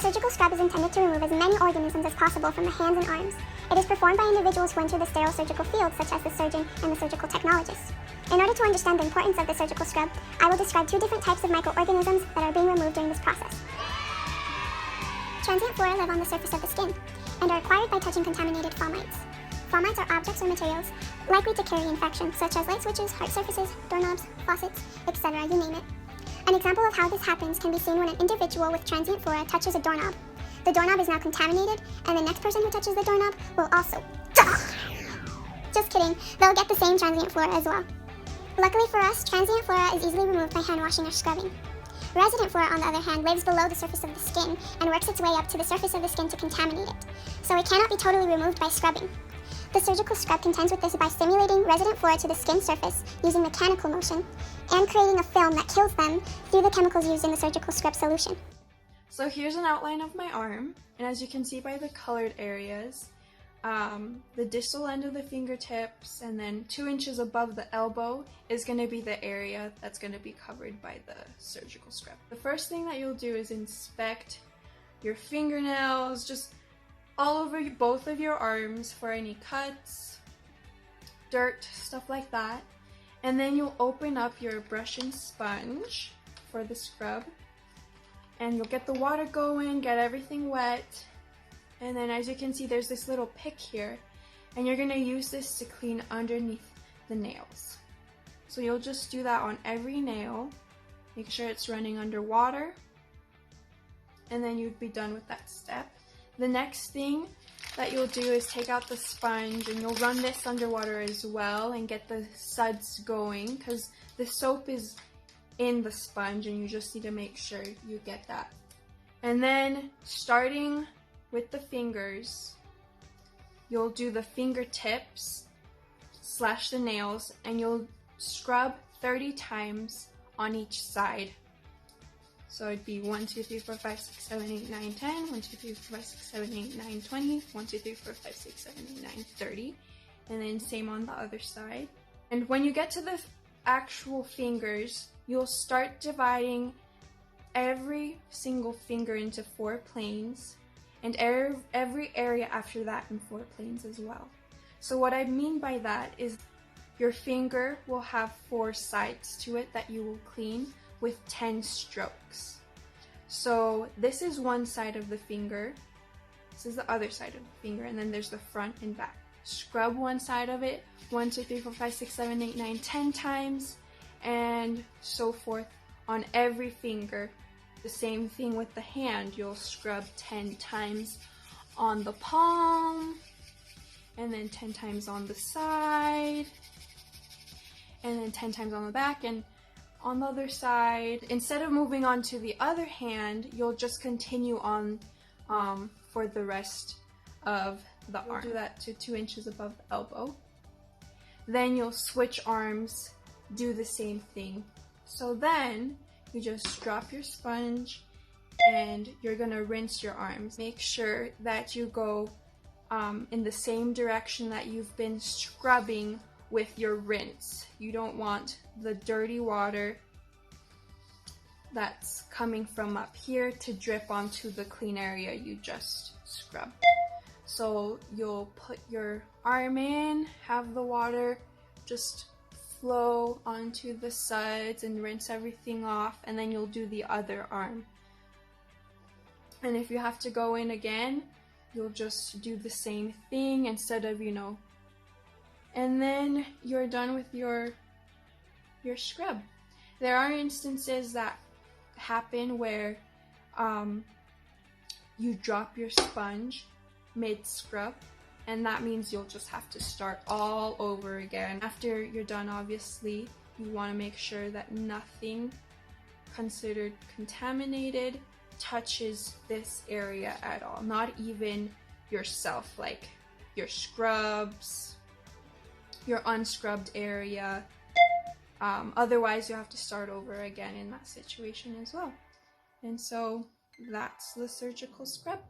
The surgical scrub is intended to remove as many organisms as possible from the hands and arms. It is performed by individuals who enter the sterile surgical field, such as the surgeon and the surgical technologist. In order to understand the importance of the surgical scrub, I will describe two different types of microorganisms that are being removed during this process. Transient flora live on the surface of the skin and are acquired by touching contaminated fomites. Fomites are objects or materials likely to carry infection, such as light switches, hard surfaces, doorknobs, faucets, etc., you name it. An example of how this happens can be seen when an individual with transient flora touches a doorknob. The doorknob is now contaminated, and the next person who touches the doorknob will also... Just kidding, they'll get the same transient flora as well. Luckily for us, transient flora is easily removed by hand washing or scrubbing. Resident flora, on the other hand, lives below the surface of the skin and works its way up to the surface of the skin to contaminate it, so it cannot be totally removed by scrubbing. The surgical scrub contends with this by stimulating resident flora to the skin surface using mechanical motion and creating a film that kills them through the chemicals used in the surgical scrub solution. So here's an outline of my arm, and as you can see by the colored areas, the distal end of the fingertips and then 2 inches above the elbow is going to be the area that's going to be covered by the surgical scrub. The first thing that you'll do is inspect your fingernails, just all over both of your arms for any cuts, dirt, stuff like that. And then you'll open up your brush and sponge for the scrub, and you'll get the water going, get everything wet. And then as you can see, there's this little pick here, and you're gonna use this to clean underneath the nails. So you'll just do that on every nail, make sure it's running under water, and then you'd be done with that step. The next thing that you'll do is take out the sponge, and you'll run this underwater as well and get the suds going, because the soap is in the sponge and you just need to make sure you get that. And then starting with the fingers, you'll do the fingertips / the nails, and you'll scrub 30 times on each side. So it'd be 1, 2, 3, 4, 5, 6, 7, 8, 9, 10, 1, 2, 3, 4, 5, 6, 7, 8, 9, 20, 1, 2, 3, 4, 5, 6, 7, 8, 9, 30, and then same on the other side. And when you get to the actual fingers, you'll start dividing every single finger into 4 planes, and every area after that in 4 planes as well. So what I mean by that is your finger will have 4 sides to it that you will clean with 10 strokes. So this is one side of the finger, this is the other side of the finger, and then there's the front and back. Scrub one side of it 1, 2, 3, 4, 5, 6, 7, 8, 9, 10 times, and so forth on every finger. The same thing with the hand, you'll scrub 10 times on the palm, and then 10 times on the side, and then 10 times on the back, and on the other side. Instead of moving on to the other hand, you'll just continue on for the rest of the arm. Do that to 2 inches above the elbow. Then you'll switch arms, do the same thing. So then you just drop your sponge and you're gonna rinse your arms. Make sure that you go in the same direction that you've been scrubbing with your rinse. You don't want the dirty water that's coming from up here to drip onto the clean area you just scrubbed. So you'll put your arm in, have the water just flow onto the suds and rinse everything off, and then you'll do the other arm. And if you have to go in again, you'll just do the same thing instead of, and then you're done with your scrub. There are instances that happen where you drop your sponge mid-scrub, and that means you'll just have to start all over again. After you're done, obviously, you want to make sure that nothing considered contaminated touches this area at all. Not even yourself, like your scrubs, your unscrubbed area. Otherwise, you have to start over again in that situation as well. And so that's the surgical scrub.